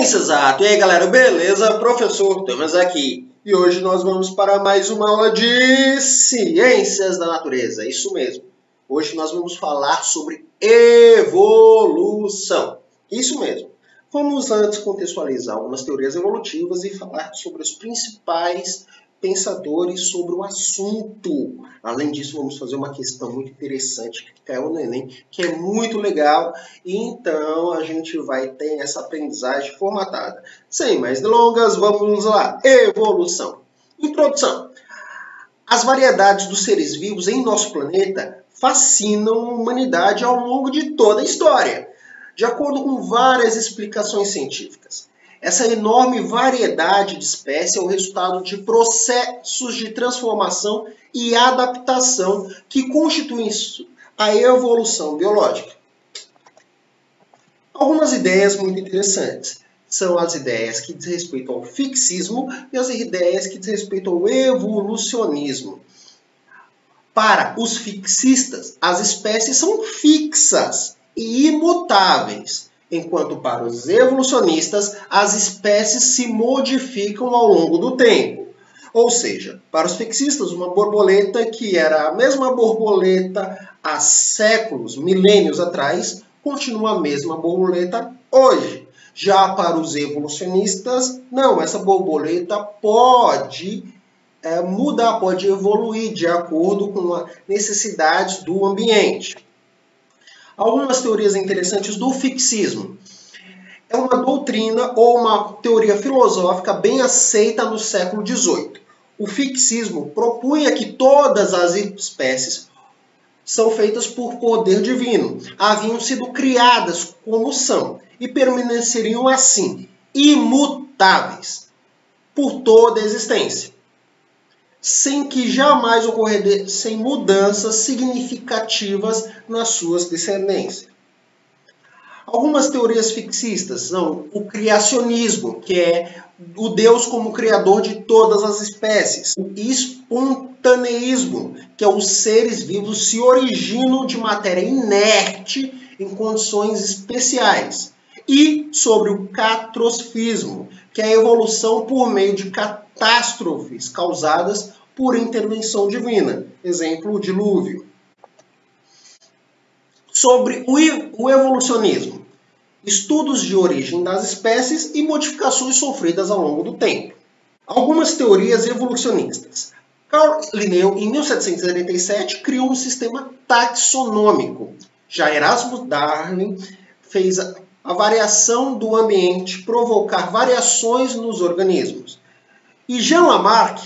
Ciências Exato. E aí, galera, beleza? Professor Thomas aqui. E hoje nós vamos para mais uma aula de Ciências da Natureza. Isso mesmo. Hoje nós vamos falar sobre evolução. Isso mesmo. Vamos antes contextualizar algumas teorias evolutivas e falar sobre os principais pensadores sobre o assunto. Além disso, vamos fazer uma questão muito interessante que caiu no Enem, que é muito legal. E então a gente vai ter essa aprendizagem formatada. Sem mais delongas, vamos lá. Evolução. Introdução. As variedades dos seres vivos em nosso planeta fascinam a humanidade ao longo de toda a história, de acordo com várias explicações científicas. Essa enorme variedade de espécies é o resultado de processos de transformação e adaptação que constituem a evolução biológica. Algumas ideias muito interessantes são as ideias que diz respeito ao fixismo e as ideias que diz respeito ao evolucionismo. Para os fixistas, as espécies são fixas e imutáveis, enquanto para os evolucionistas, as espécies se modificam ao longo do tempo. Ou seja, para os fixistas, uma borboleta que era a mesma borboleta há séculos, milênios atrás, continua a mesma borboleta hoje. Já para os evolucionistas, não, essa borboleta pode mudar, pode evoluir de acordo com as necessidades do ambiente. Algumas teorias interessantes do fixismo. É uma doutrina ou uma teoria filosófica bem aceita no século XVIII. O fixismo propunha que todas as espécies são feitas por poder divino, haviam sido criadas como são e permaneceriam assim, imutáveis, por toda a existência, sem que jamais ocorressem mudanças significativas nas suas descendências. Algumas teorias fixistas são o criacionismo, que é o Deus como criador de todas as espécies. O espontaneísmo, que é os seres vivos se originam de matéria inerte em condições especiais. E sobre o catastrofismo, que é a evolução por meio de catástrofes causadas por intervenção divina. Exemplo, o dilúvio. Sobre o evolucionismo. Estudos de origem das espécies e modificações sofridas ao longo do tempo. Algumas teorias evolucionistas. Carl Linneu, em 1787, criou um sistema taxonômico. Já Erasmus Darwin fez a variação do ambiente provocar variações nos organismos. E Jean Lamarck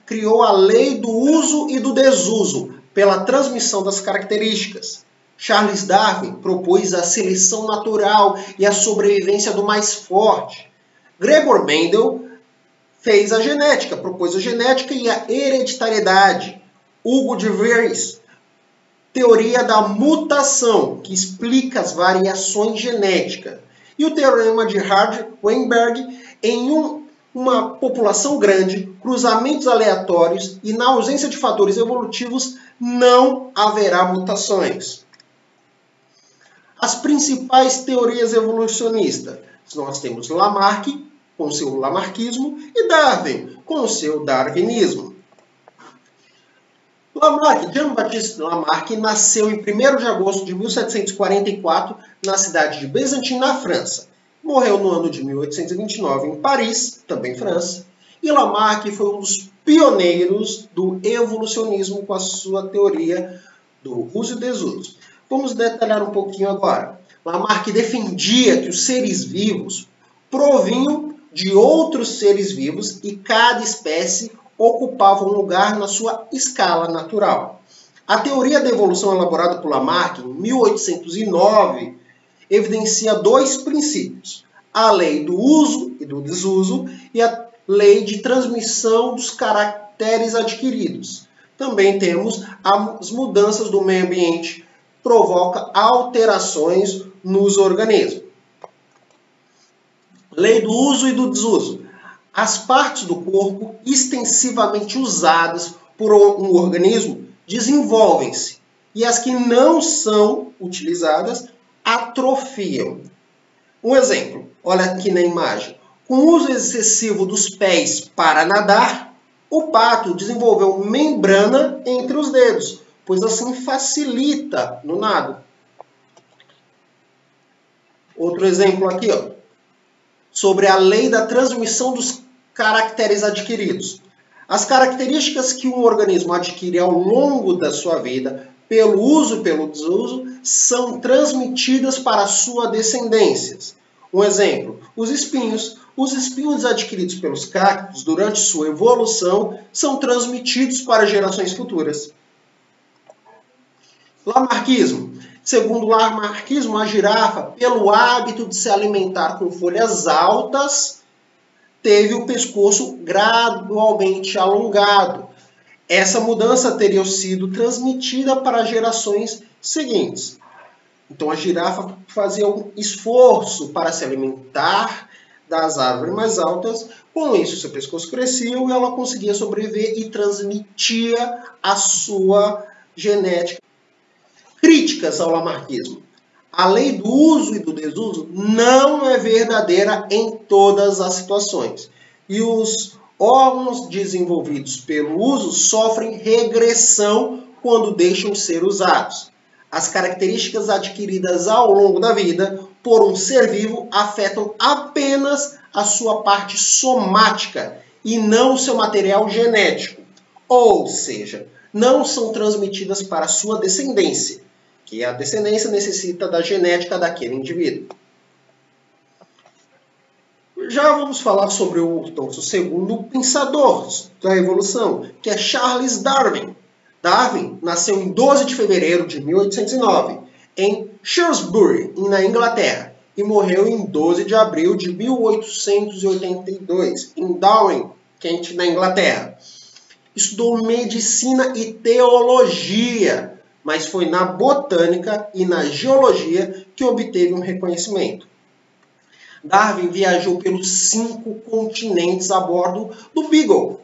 criou a lei do uso e do desuso pela transmissão das características. Charles Darwin propôs a seleção natural e a sobrevivência do mais forte. Gregor Mendel fez a genética, propôs a genética e a hereditariedade. Hugo de Vries, teoria da mutação, que explica as variações genéticas. E o teorema de Hardy-Weinberg, em uma população grande, cruzamentos aleatórios e na ausência de fatores evolutivos, não haverá mutações. As principais teorias evolucionistas. Nós temos Lamarck, com seu lamarquismo, e Darwin, com seu darwinismo. Jean-Baptiste Lamarck nasceu em 1º de agosto de 1744 na cidade de Besançon, na França. Morreu no ano de 1829 em Paris, também França. E Lamarck foi um dos pioneiros do evolucionismo com a sua teoria do uso e desuso. Vamos detalhar um pouquinho agora. Lamarck defendia que os seres vivos provinham de outros seres vivos e cada espécie ocupava um lugar na sua escala natural. A teoria da evolução elaborada por Lamarck em 1809 evidencia dois princípios: a lei do uso e do desuso e a lei de transmissão dos caracteres adquiridos. Também temos as mudanças do meio ambiente, provoca alterações nos organismos. Lei do uso e do desuso. As partes do corpo extensivamente usadas por um organismo desenvolvem-se e as que não são utilizadas atrofiam. Um exemplo, olha aqui na imagem. Com o uso excessivo dos pés para nadar, o pato desenvolveu membrana entre os dedos, pois assim facilita no nado. Outro exemplo aqui, ó, sobre a lei da transmissão dos caracteres adquiridos. As características que um organismo adquire ao longo da sua vida, pelo uso e pelo desuso, são transmitidas para sua descendência. Um exemplo, os espinhos. Os espinhos adquiridos pelos cactos durante sua evolução são transmitidos para gerações futuras. Lamarckismo. Segundo o Lamarckismo, a girafa, pelo hábito de se alimentar com folhas altas, teve o pescoço gradualmente alongado. Essa mudança teria sido transmitida para gerações seguintes. Então a girafa fazia um esforço para se alimentar das árvores mais altas, com isso seu pescoço crescia e ela conseguia sobreviver e transmitia a sua genética. Críticas ao lamarckismo. A lei do uso e do desuso não é verdadeira em todas as situações. E os órgãos desenvolvidos pelo uso sofrem regressão quando deixam de ser usados. As características adquiridas ao longo da vida por um ser vivo afetam apenas a sua parte somática e não o seu material genético. Ou seja, não são transmitidas para a sua descendência, que a descendência necessita da genética daquele indivíduo. Já vamos falar sobre o segundo pensador da evolução, que é Charles Darwin. Darwin nasceu em 12 de fevereiro de 1809, em Shrewsbury, na Inglaterra, e morreu em 12 de abril de 1882, em Darwin, Kent, na Inglaterra. Estudou medicina e teologia, mas foi na botânica e na geologia que obteve um reconhecimento. Darwin viajou pelos 5 continentes a bordo do Beagle.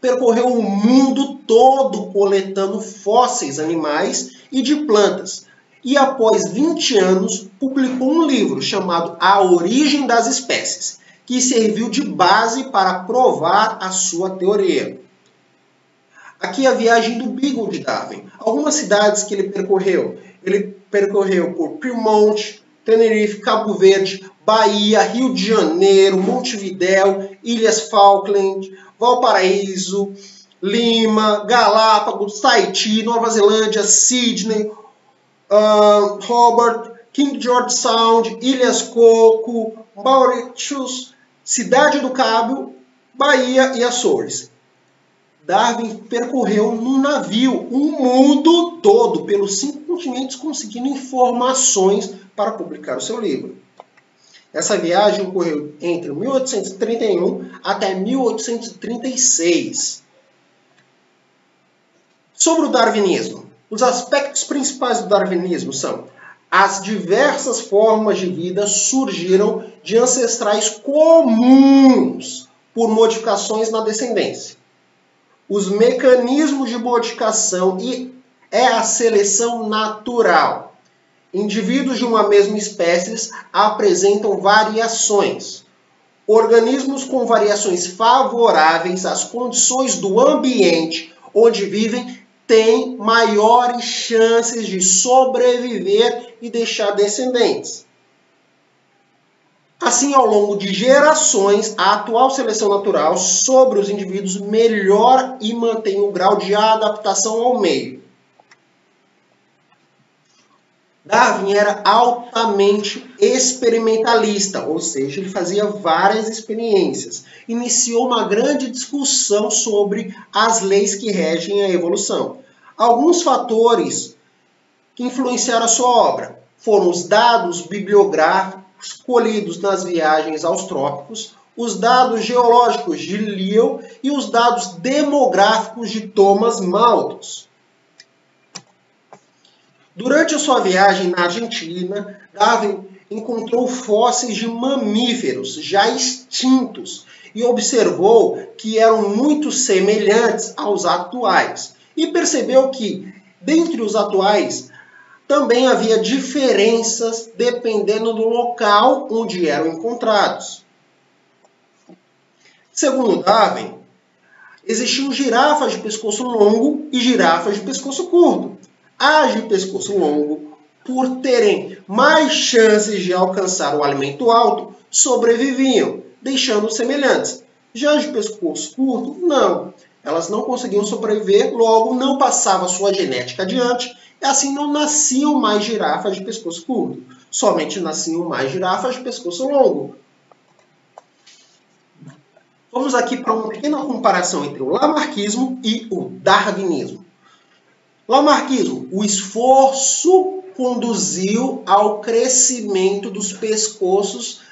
Percorreu o mundo todo coletando fósseis animais e de plantas. E após 20 anos, publicou um livro chamado A Origem das Espécies, que serviu de base para provar a sua teoria. Aqui a viagem do Beagle de Darwin. Algumas cidades que ele percorreu. Ele percorreu por Pyrmont, Tenerife, Cabo Verde, Bahia, Rio de Janeiro, Montevidéu, Ilhas Falkland, Valparaíso, Lima, Galápagos, Tahiti, Nova Zelândia, Sydney, Hobart, King George Sound, Ilhas Coco, Mauritius, Cidade do Cabo, Bahia e Açores. Darwin percorreu num navio o mundo todo, pelos 5 continentes, conseguindo informações para publicar o seu livro. Essa viagem ocorreu entre 1831 até 1836. Sobre o darwinismo. Os aspectos principais do darwinismo são: as diversas formas de vida surgiram de ancestrais comuns por modificações na descendência. Os mecanismos de modificação é a seleção natural. Indivíduos de uma mesma espécie apresentam variações. Organismos com variações favoráveis às condições do ambiente onde vivem têm maiores chances de sobreviver e deixar descendentes. Assim, ao longo de gerações, a atual seleção natural sobre os indivíduos melhora e mantém o grau de adaptação ao meio. Darwin era altamente experimentalista, ou seja, ele fazia várias experiências. Iniciou uma grande discussão sobre as leis que regem a evolução. Alguns fatores que influenciaram a sua obra foram os dados bibliográficos colhidos nas viagens aos trópicos, os dados geológicos de Lyell e os dados demográficos de Thomas Malthus. Durante a sua viagem na Argentina, Darwin encontrou fósseis de mamíferos já extintos e observou que eram muito semelhantes aos atuais. E percebeu que, dentre os atuais, Também havia diferenças dependendo do local onde eram encontrados. Segundo Darwin, existiam girafas de pescoço longo e girafas de pescoço curto. As de pescoço longo, por terem mais chances de alcançar o alimento alto, sobreviviam, deixando-os semelhantes. Já as de pescoço curto, não. Elas não conseguiam sobreviver, logo não passava sua genética adiante, e assim não nasciam mais girafas de pescoço curto. Somente nasciam mais girafas de pescoço longo. Vamos aqui para uma pequena comparação entre o lamarquismo e o darwinismo. Lamarquismo, o esforço conduziu ao crescimento dos pescoços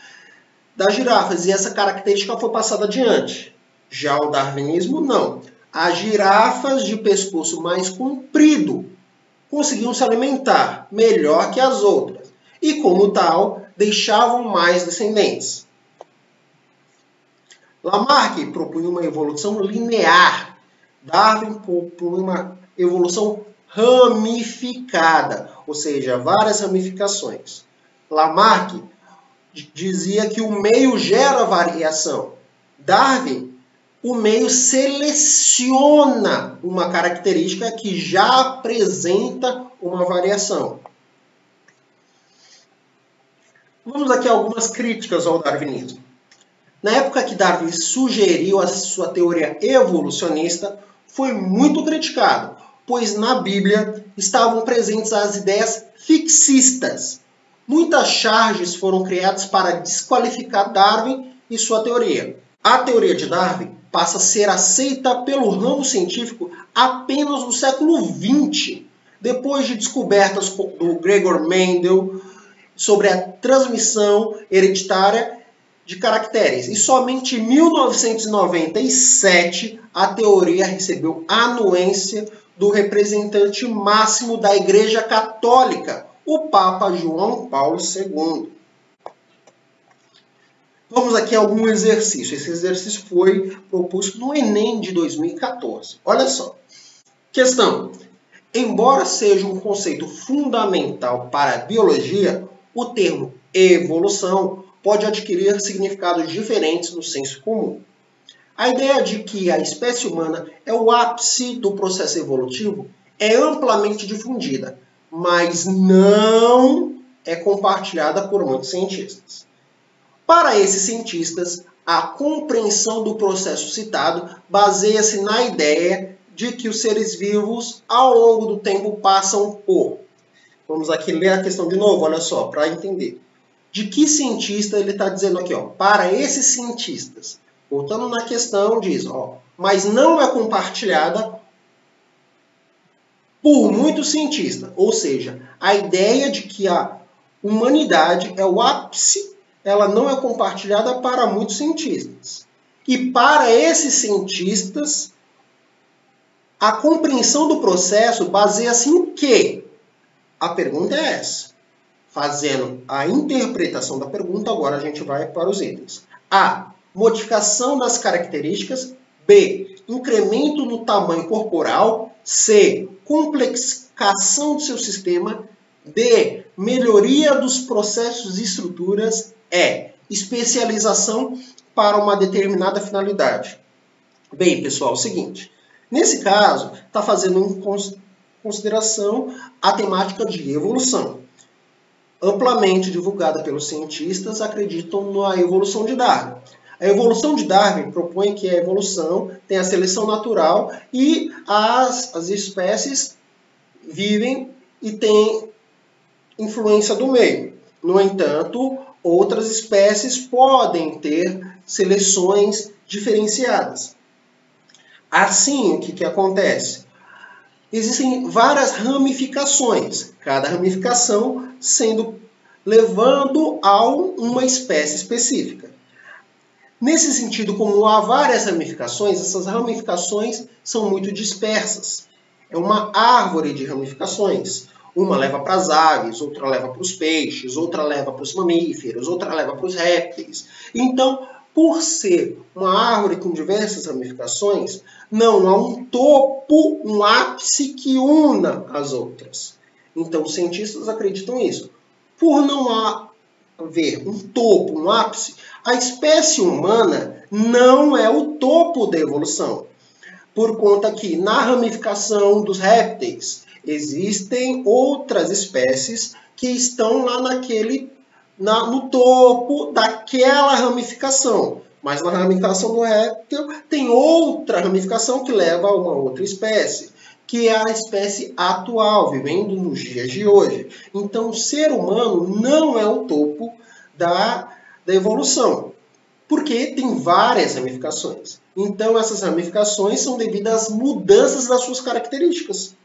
das girafas e essa característica foi passada adiante. Já o darwinismo, não. As girafas de pescoço mais comprido conseguiam se alimentar melhor que as outras e, como tal, deixavam mais descendentes. Lamarck propunha uma evolução linear. Darwin propunha uma evolução ramificada, ou seja, várias ramificações. Lamarck dizia que o meio gera variação. Darwin, o meio seleciona uma característica que já apresenta uma variação. Vamos aqui a algumas críticas ao darwinismo. Na época que Darwin sugeriu a sua teoria evolucionista, foi muito criticado, pois na Bíblia estavam presentes as ideias fixistas. Muitas charges foram criadas para desqualificar Darwin e sua teoria. A teoria de Darwin passa a ser aceita pelo ramo científico apenas no século XX, depois de descobertas do Gregor Mendel sobre a transmissão hereditária de caracteres. E somente em 1997 a teoria recebeu a anuência do representante máximo da Igreja Católica, o Papa João Paulo II. Vamos aqui a algum exercício. Esse exercício foi proposto no Enem de 2014. Olha só. Questão. Embora seja um conceito fundamental para a biologia, o termo evolução pode adquirir significados diferentes no senso comum. A ideia de que a espécie humana é o ápice do processo evolutivo é amplamente difundida, mas não é compartilhada por muitos cientistas. Para esses cientistas, a compreensão do processo citado baseia-se na ideia de que os seres vivos, ao longo do tempo, passam por... Vamos aqui ler a questão de novo, olha só, para entender. De que cientista ele está dizendo aqui? Ó, para esses cientistas. Voltando na questão, diz, ó, mas não é compartilhada por muitos cientistas. Ou seja, a ideia de que a humanidade é o ápice, ela não é compartilhada para muitos cientistas. E para esses cientistas, a compreensão do processo baseia-se em quê? A pergunta é essa. Fazendo a interpretação da pergunta, agora a gente vai para os itens. A. Modificação das características. B. Incremento no tamanho corporal. C. Complexificação do seu sistema. D. Melhoria dos processos e estruturas. E. Especialização para uma determinada finalidade. Bem, pessoal, é o seguinte. Nesse caso, está fazendo em consideração a temática de evolução. Amplamente divulgada pelos cientistas, acreditam na evolução de Darwin. A evolução de Darwin propõe que a evolução tem a seleção natural e as espécies vivem e têm influência do meio. No entanto, outras espécies podem ter seleções diferenciadas. Assim, o que acontece? Existem várias ramificações, cada ramificação levando a uma espécie específica. Nesse sentido, como há várias ramificações, essas ramificações são muito dispersas. É uma árvore de ramificações. Uma leva para as aves, outra leva para os peixes, outra leva para os mamíferos, outra leva para os répteis. Então, por ser uma árvore com diversas ramificações, não há um topo, um ápice que una as outras. Então, os cientistas acreditam nisso. Por não haver um topo, um ápice, a espécie humana não é o topo da evolução. Por conta que, na ramificação dos répteis, existem outras espécies que estão lá no topo daquela ramificação. Mas na ramificação do réptil tem outra ramificação que leva a uma outra espécie, que é a espécie atual, vivendo nos dias de hoje. Então, o ser humano não é o topo da evolução, porque tem várias ramificações. Então, essas ramificações são devidas às mudanças das suas características.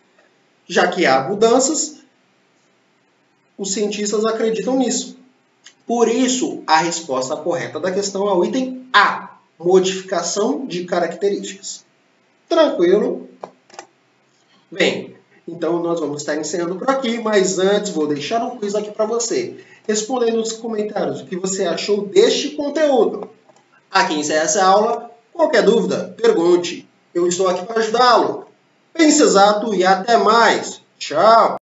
Já que há mudanças, os cientistas acreditam nisso. Por isso, a resposta correta da questão é o item A, modificação de características. Tranquilo? Bem, então nós vamos estar encerrando por aqui, mas antes vou deixar um quiz aqui para você. Responda aí nos comentários o que você achou deste conteúdo. Aqui encerra essa aula. Qualquer dúvida, pergunte. Eu estou aqui para ajudá-lo. Pense exato e até mais. Tchau!